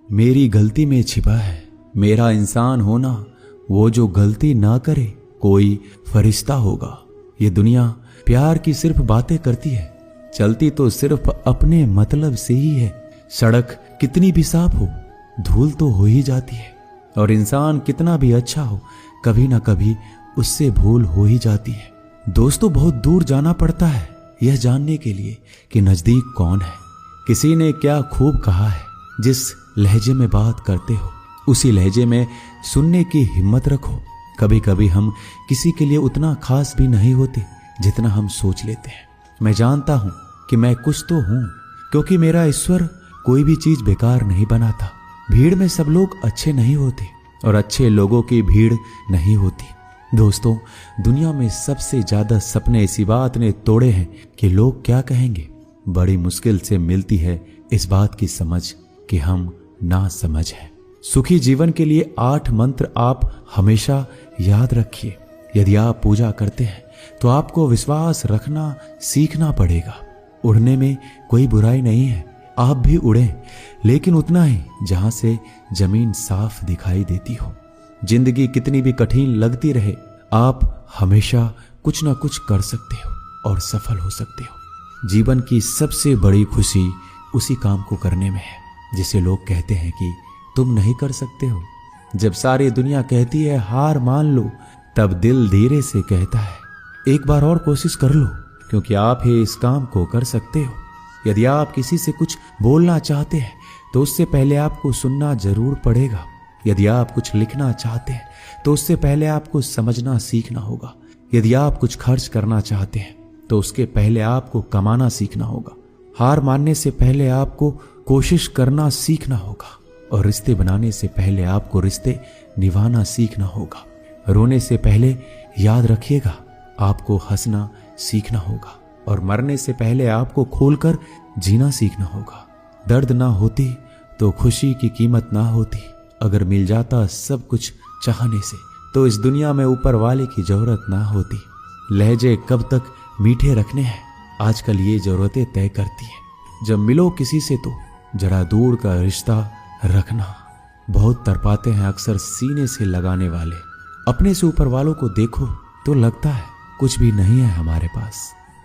मेरी गलती में छिपा है मेरा इंसान होना। वो जो गलती ना करे कोई फरिश्ता होगा। ये दुनिया प्यार की सिर्फ बातें करती है, चलती तो सिर्फ अपने मतलब से ही है। सड़क कितनी भी साफ हो धूल तो हो ही जाती है, और इंसान कितना भी अच्छा हो कभी ना कभी उससे भूल हो ही जाती है। दोस्तों, बहुत दूर जाना पड़ता है यह जानने के लिए कि नजदीक कौन है। किसी ने क्या खूब कहा है, जिस लहजे में बात करते हो उसी लहजे में सुनने की हिम्मत रखो। कभी कभी हम किसी के लिए उतना खास भी नहीं होते जितना हम सोच लेते हैं। मैं जानता हूं कि मैं कुछ तो हूं, क्योंकि मेरा ईश्वर कोई भी चीज बेकार नहीं बनाता। भीड़ में सब लोग अच्छे नहीं होते और अच्छे लोगों की भीड़ नहीं होती। दोस्तों, दुनिया में सबसे ज्यादा सपने इसी बात ने तोड़े हैं कि लोग क्या कहेंगे। बड़ी मुश्किल से मिलती है इस बात की समझ कि हम ना समझ हैं। सुखी जीवन के लिए 8 मंत्र आप हमेशा याद रखिए। यदि आप पूजा करते हैं तो आपको विश्वास रखना सीखना पड़ेगा। उड़ने में कोई बुराई नहीं है, आप भी उड़ें, लेकिन उतना ही जहां से जमीन साफ दिखाई देती हो। जिंदगी कितनी भी कठिन लगती रहे, आप हमेशा कुछ ना कुछ कर सकते हो और सफल हो सकते हो। जीवन की सबसे बड़ी खुशी उसी काम को करने में है जिसे लोग कहते हैं कि तुम नहीं कर सकते हो। जब सारी दुनिया कहती है हार मान लो, तब दिल धीरे से कहता है एक बार और कोशिश कर लो, क्योंकि आप ही इस काम को कर सकते हो। यदि आप किसी से कुछ बोलना चाहते हैं तो उससे पहले आपको सुनना जरूर पड़ेगा। यदि आप कुछ लिखना चाहते हैं तो उससे पहले आपको समझना सीखना होगा। यदि आप कुछ खर्च करना चाहते हैं तो उसके पहले आपको कमाना सीखना होगा। हार मानने से पहले आपको कोशिश करना सीखना होगा, और रिश्ते बनाने से पहले आपको रिश्ते निभाना सीखना होगा। रोने से पहले याद रखिएगा आपको हंसना सीखना होगा, और मरने से पहले आपको खोलकर जीना सीखना होगा। दर्द ना होती तो खुशी की कीमत ना होती। अगर मिल जाता सब कुछ चाहने से तो इस दुनिया में ऊपर वाले की जरूरत ना होती। लहजे कब तक मीठे रखने हैं आजकल ये जरूरतें तय करती हैं। जब मिलो किसी से तो जरा दूर का रिश्ता रखना। बहुत तड़पाते हैं अक्सर सीने से लगाने वाले। अपने से ऊपर वालों को देखो तो लगता है कुछ भी नहीं है हमारे पास।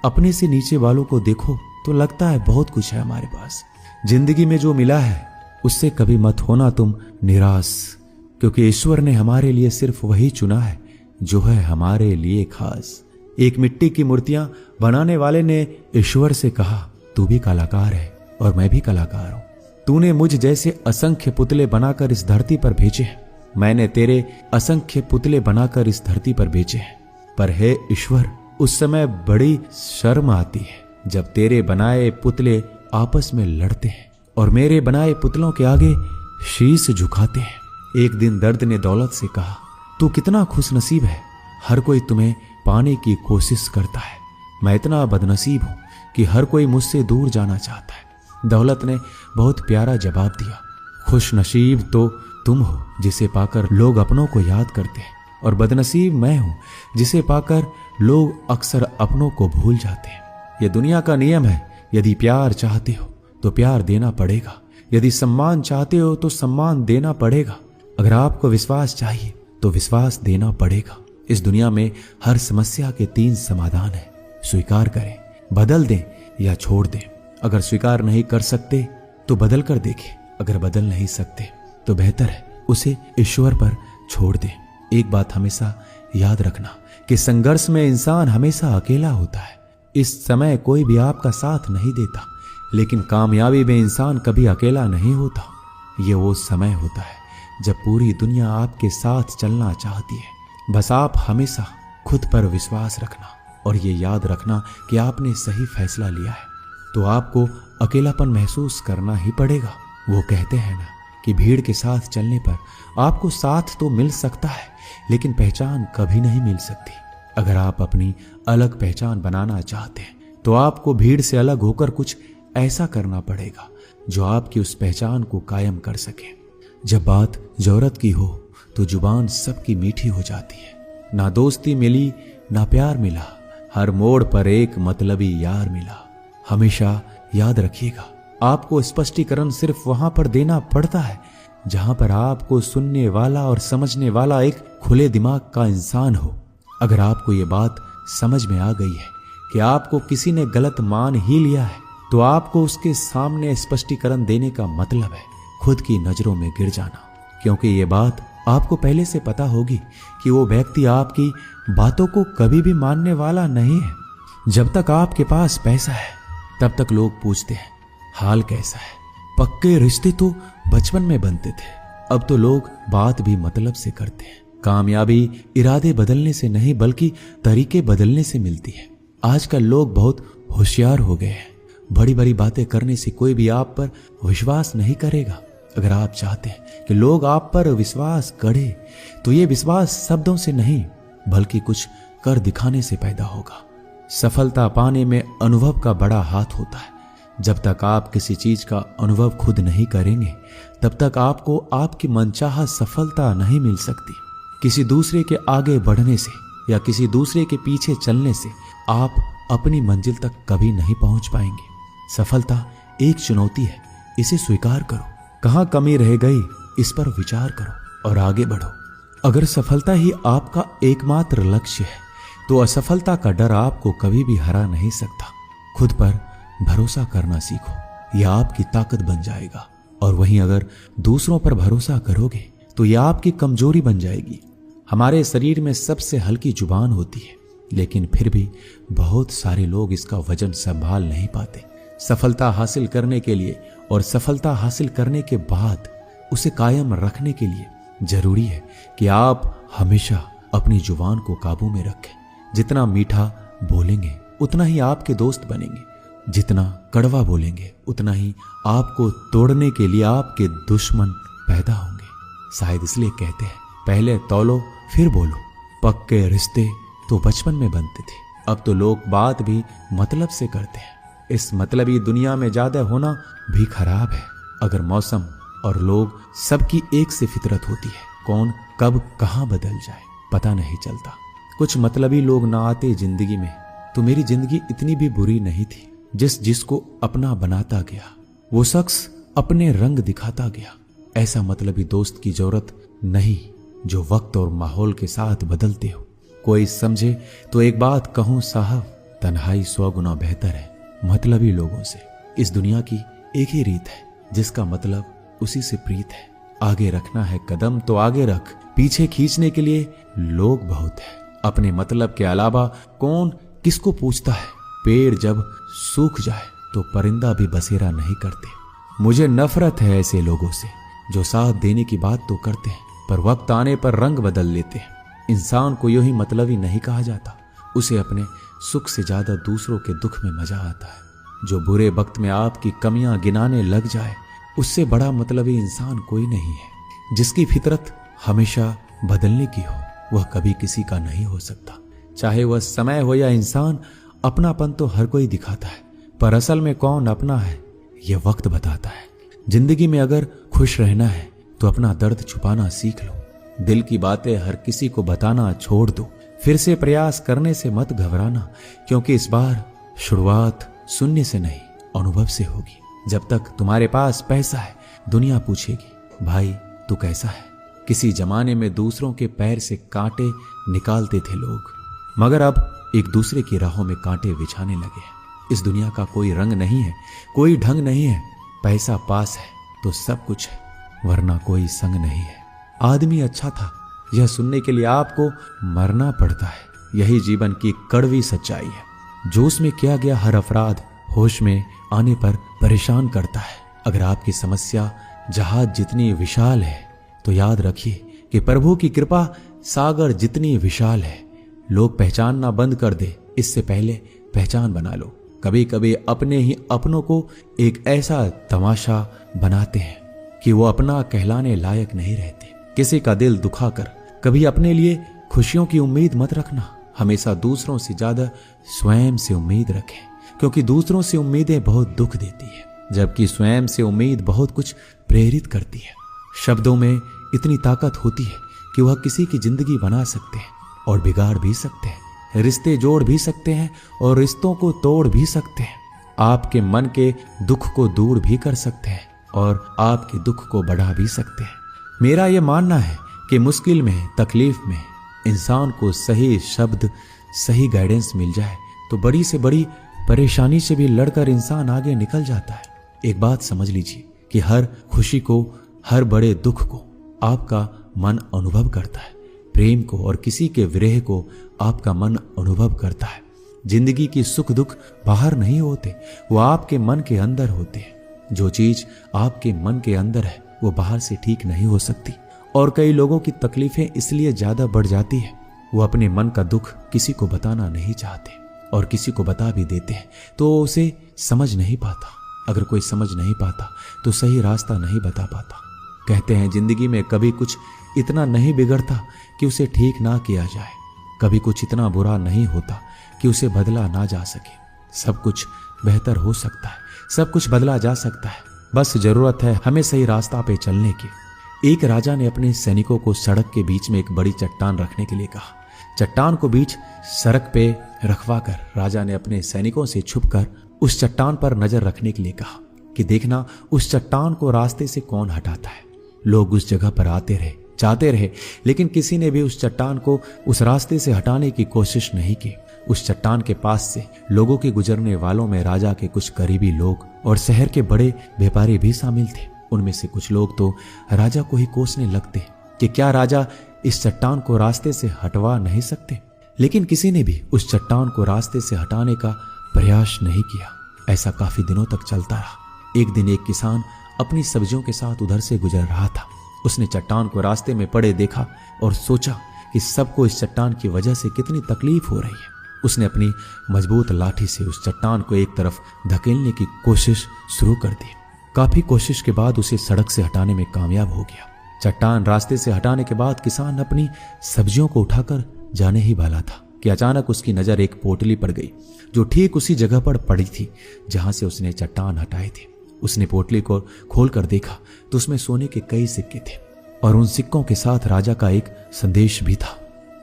अपने से नीचे वालों को देखो तो लगता है बहुत कुछ है हमारे पास। जिंदगी में जो मिला है उससे कभी मत होना तुम निराश, क्योंकि ईश्वर ने हमारे लिए सिर्फ वही चुना है जो है हमारे लिए खास। एक मिट्टी की मूर्तियां बनाने वाले ने ईश्वर से कहा तू भी कलाकार है और मैं भी कलाकार हूं। तूने मुझ जैसे असंख्य पुतले बनाकर इस धरती पर भेजे हैं, मैंने तेरे असंख्य पुतले बनाकर इस धरती पर भेजे हैं। पर हे ईश्वर, उस समय बड़ी शर्म आती है जब तेरे बनाए पुतले आपस में लड़ते हैं और मेरे बनाए पुतलों के आगे शीश झुकाते हैं। एक दिन दर्द ने दौलत से कहा तू कितना खुशनसीब है, हर कोई तुम्हें पाने की कोशिश करता है। मैं इतना बदनसीब हूं कि हर कोई मुझसे दूर जाना चाहता है। दौलत ने बहुत प्यारा जवाब दिया, खुश नसीब तो तुम हो जिसे पाकर लोग अपनों को याद करते हैं, और बदनसीब मैं हूं जिसे पाकर लोग अक्सर अपनों को भूल जाते हैं। यह दुनिया का नियम है, यदि प्यार चाहते हो तो प्यार देना पड़ेगा, यदि सम्मान चाहते हो तो सम्मान देना पड़ेगा। अगर आपको विश्वास चाहिए तो विश्वास देना पड़ेगा। इस दुनिया में हर समस्या के 3 समाधान है, स्वीकार करें, बदल दें या छोड़ दें। अगर स्वीकार नहीं कर सकते तो बदल कर देखें, अगर बदल नहीं सकते तो बेहतर है उसे ईश्वर पर छोड़ दें। एक बात हमेशा याद रखना कि संघर्ष में इंसान हमेशा अकेला होता है। इस समय कोई भी आपका साथ नहीं देता, लेकिन कामयाबी में इंसान कभी अकेला नहीं होता। ये वो समय होता है जब पूरी दुनिया आपके साथ चलना चाहती है। बस आप हमेशा खुद पर विश्वास रखना और ये याद रखना कि आपने सही फैसला लिया है तो आपको अकेलापन महसूस करना ही पड़ेगा। वो कहते हैं ना कि भीड़ के साथ चलने पर आपको साथ तो मिल सकता है, लेकिन पहचान कभी नहीं मिल सकती। अगर आप अपनी अलग पहचान बनाना चाहते हैं तो आपको भीड़ से अलग होकर कुछ ऐसा करना पड़ेगा जो आपकी उस पहचान को कायम कर सके। जब बात जरूरत की हो तो जुबान सबकी मीठी हो जाती है। ना दोस्ती मिली ना प्यार मिला, हर मोड़ पर एक मतलबी यार मिला। हमेशा याद रखिएगा आपको स्पष्टीकरण सिर्फ वहां पर देना पड़ता है जहां पर आपको सुनने वाला और समझने वाला एक खुले दिमाग का इंसान हो। अगर आपको ये बात समझ में आ गई है कि आपको किसी ने गलत मान ही लिया है, तो आपको उसके सामने स्पष्टीकरण देने का मतलब है खुद की नजरों में गिर जाना, क्योंकि ये बात आपको पहले से पता होगी कि वो व्यक्ति आपकी बातों को कभी भी मानने वाला नहीं है। जब तक आपके पास पैसा है तब तक लोग पूछते हैं हाल कैसा है। पक्के रिश्ते तो बचपन में बनते थे, अब तो लोग बात भी मतलब से करते हैं। कामयाबी इरादे बदलने से नहीं बल्कि तरीके बदलने से मिलती है। आजकल लोग बहुत होशियार हो गए हैं। बड़ी बड़ी बातें करने से कोई भी आप पर विश्वास नहीं करेगा। अगर आप चाहते हैं कि लोग आप पर विश्वास करें, तो ये विश्वास शब्दों से नहीं बल्कि कुछ कर दिखाने से पैदा होगा। सफलता पाने में अनुभव का बड़ा हाथ होता है। जब तक आप किसी चीज का अनुभव खुद नहीं करेंगे, तब तक आपको आपकी मनचाहा सफलता नहीं मिल सकती। किसी दूसरे के आगे बढ़ने से या किसी दूसरे के पीछे चलने से आप अपनी मंजिल तक कभी नहीं पहुंच पाएंगे। सफलता एक चुनौती है, इसे स्वीकार करो। कहां कमी रह गई, इस पर विचार करो और आगे बढ़ो। अगर सफलता ही आपका एकमात्र लक्ष्य है, तो असफलता का डर आपको कभी भी हरा नहीं सकता। खुद पर भरोसा करना सीखो, यह आपकी ताकत बन जाएगा। और वहीं अगर दूसरों पर भरोसा करोगे तो यह आपकी कमजोरी बन जाएगी। हमारे शरीर में सबसे हल्की जुबान होती है, लेकिन फिर भी बहुत सारे लोग इसका वजन संभाल नहीं पाते। सफलता हासिल करने के लिए और सफलता हासिल करने के बाद उसे कायम रखने के लिए जरूरी है कि आप हमेशा अपनी जुबान को काबू में रखें। जितना मीठा बोलेंगे उतना ही आपके दोस्त बनेंगे, जितना कड़वा बोलेंगे उतना ही आपको तोड़ने के लिए आपके दुश्मन पैदा होंगे। शायद इसलिए कहते हैं पहले तौलो फिर बोलो। पक्के रिश्ते तो बचपन में बनते थे, अब तो लोग बात भी मतलब से करते हैं। इस मतलबी दुनिया में ज्यादा होना भी खराब है। अगर मौसम और लोग सबकी एक से फितरत होती है, कौन कब कहां बदल जाए पता नहीं चलता। कुछ मतलबी लोग ना आते जिंदगी में तो मेरी जिंदगी इतनी भी बुरी नहीं थी। जिसको अपना बनाता गया वो शख्स अपने रंग दिखाता गया। ऐसा मतलबी दोस्त की जरूरत नहीं जो वक्त और माहौल के साथ बदलते हो। कोई समझे तो एक बात कहूं साहब, तन्हाई 100 गुना बेहतर है मतलबी लोगों से। इस दुनिया की एक ही रीत है, जिसका मतलब उसी से प्रीत है। आगे रखना है कदम तो आगे रख, पीछे खींचने के लिए लोग बहुत है। अपने मतलब के अलावा कौन किसको पूछता है। पेड़ जब सूख जाए तो परिंदा भी बसेरा नहीं करते। मुझे नफरत है ऐसे लोगों से जो साथ देने की बात तो करते हैं पर वक्त आने पर रंग बदल लेते हैं। इंसान को यूं ही मतलबी नहीं कहा जाता, उसे अपने सुख से ज्यादा दूसरों के दुख में मजा आता है। जो बुरे वक्त में आपकी कमियां गिनाने लग जाए, उससे बड़ा मतलबी इंसान कोई नहीं है। जिसकी फितरत हमेशा बदलने की हो, वह कभी किसी का नहीं हो सकता। चाहे वह समय हो या इंसान, अपनापन तो हर कोई दिखाता है, पर असल में कौन अपना है यह वक्त बताता है। जिंदगी में अगर खुश रहना है तो अपना दर्द छुपाना सीख लो। दिल की बातें हर किसी को बताना छोड़ दो। फिर से प्रयास करने से मत घबराना, क्योंकि इस बार शुरुआत सुनने से नहीं अनुभव से होगी। जब तक तुम्हारे पास पैसा है, दुनिया पूछेगी भाई तू कैसा है। किसी जमाने में दूसरों के पैर से कांटे निकालते थे लोग, मगर अब एक दूसरे की राहों में कांटे बिछाने लगे हैं। इस दुनिया का कोई रंग नहीं है, कोई ढंग नहीं है। पैसा पास है तो सब कुछ है, वरना कोई संग नहीं है। आदमी अच्छा था, यह सुनने के लिए आपको मरना पड़ता है। यही जीवन की कड़वी सच्चाई है। जोश में किया गया हर अपराध होश में आने पर परेशान करता है। अगर आपकी समस्या जहाज जितनी विशाल है, तो याद रखिए कि प्रभु की कृपा सागर जितनी विशाल है। लोग पहचानना बंद कर दे, इससे पहले पहचान बना लो। कभी कभी अपने ही अपनों को एक ऐसा तमाशा बनाते हैं कि वो अपना कहलाने लायक नहीं रहते। किसी का दिल दुखाकर कभी अपने लिए खुशियों की उम्मीद मत रखना। हमेशा दूसरों से ज्यादा स्वयं से उम्मीद रखें, क्योंकि दूसरों से उम्मीदें बहुत दुख देती है, जबकि स्वयं से उम्मीद बहुत कुछ प्रेरित करती है। शब्दों में इतनी ताकत होती है कि वह किसी की जिंदगी बना सकते हैं और बिगाड़ भी सकते हैं। रिश्ते जोड़ भी सकते हैं और रिश्तों को तोड़ भी सकते हैं। आपके मन के दुख को दूर भी कर सकते हैं और आपके दुख को बढ़ा भी सकते हैं। मेरा यह मानना है कि मुश्किल में, तकलीफ में इंसान को सही शब्द, सही गाइडेंस मिल जाए तो बड़ी से बड़ी परेशानी से भी लड़कर इंसान आगे निकल जाता है। एक बात समझ लीजिए कि हर खुशी को, हर बड़े दुख को आपका मन अनुभव करता है। प्रेम को और किसी के विरह को आपका मन अनुभव करता है। जिंदगी की सुख दुख बाहर नहीं होते, वो आपके मन के अंदर होते हैं। जो चीज आपके मन के अंदर है वो बाहर से ठीक नहीं हो सकती। और कई लोगों की तकलीफें इसलिए ज्यादा बढ़ जाती है, वो अपने मन का दुख किसी को बताना नहीं चाहते और किसी को बता भी देते हैं तो उसे समझ नहीं पाता। अगर कोई समझ नहीं पाता तो सही रास्ता नहीं बता पाता। कहते हैं जिंदगी में कभी कुछ इतना नहीं बिगड़ता कि उसे ठीक ना किया जाए, कभी कुछ इतना बुरा नहीं होता कि उसे बदला ना जा सके। सब कुछ बेहतर हो सकता है, सब कुछ बदला जा सकता है, बस जरूरत है हमें सही रास्ता पे चलने की। एक राजा ने अपने सैनिकों को सड़क के बीच में एक बड़ी चट्टान रखने के लिए कहा। चट्टान को बीच सड़क पे रखवा कर राजा ने अपने सैनिकों से छुपकर उस चट्टान पर नजर रखने के लिए कहा कि देखना उस चट्टान को रास्ते से कौन हटाता है। लोग उस जगह पर आते रहे, जाते रहे, लेकिन किसी ने भी उस चट्टान को उस रास्ते से हटाने की कोशिश नहीं की। उस चट्टान के पास से लोगों के गुजरने वालों में राजा के कुछ करीबी लोग और शहर के बड़े व्यापारी भी शामिल थे। उनमें से कुछ लोग तो राजा को ही कोसने लगते कि क्या राजा इस चट्टान को रास्ते से हटवा नहीं सकते, लेकिन किसी ने भी उस चट्टान को रास्ते से हटाने का प्रयास नहीं किया। ऐसा काफी दिनों तक चलता रहा। एक दिन एक किसान अपनी सब्जियों के साथ उधर से गुजर रहा था। उसने चट्टान को रास्ते में पड़े देखा और सोचा कि सबको इस चट्टान की वजह से कितनी तकलीफ हो रही है। उसने अपनी मजबूत लाठी से उस चट्टान को एक तरफ धकेलने की कोशिश शुरू कर दी। काफी कोशिश के बाद उसे सड़क से हटाने में कामयाब हो गया। चट्टान रास्ते से हटाने के बाद किसान अपनी सब्जियों को उठाकर जाने ही वाला था कि अचानक उसकी नजर एक पोटली पर गई जो ठीक उसी जगह पर पड़ी थी जहां से उसने चट्टान हटाए थे। उसने पोटली को खोलकर देखा तो उसमें सोने के कई सिक्के थे और उन सिक्कों के साथ राजा का एक संदेश भी था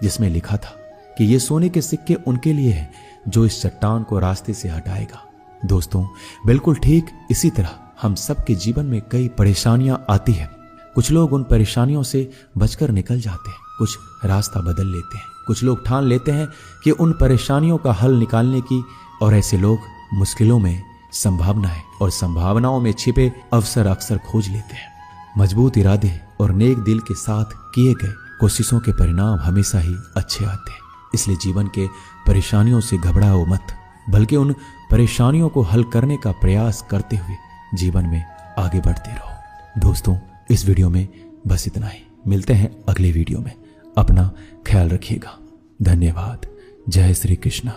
जिसमें लिखा था कि ये सोने के सिक्के उनके लिए हैं जो इस चट्टान को रास्ते से हटाएगा। दोस्तों, बिल्कुल ठीक इसी तरह हम सबके जीवन में कई परेशानियां आती हैं। कुछ लोग उन परेशानियों से बचकर निकल जाते हैं, कुछ रास्ता बदल लेते हैं, कुछ लोग ठान लेते हैं कि उन परेशानियों का हल निकालने की, और ऐसे लोग मुश्किलों में संभावनाएं और संभावनाओं में छिपे अवसर अक्सर खोज लेते हैं। मजबूत इरादे और नेक दिल के साथ किए गए कोशिशों के परिणाम हमेशा ही अच्छे आते हैं। इसलिए जीवन के परेशानियों से घबराओ मत, बल्कि उन परेशानियों को हल करने का प्रयास करते हुए जीवन में आगे बढ़ते रहो। दोस्तों, इस वीडियो में बस इतना ही। मिलते हैं अगले वीडियो में। अपना ख्याल रखिएगा। धन्यवाद। जय श्री कृष्ण।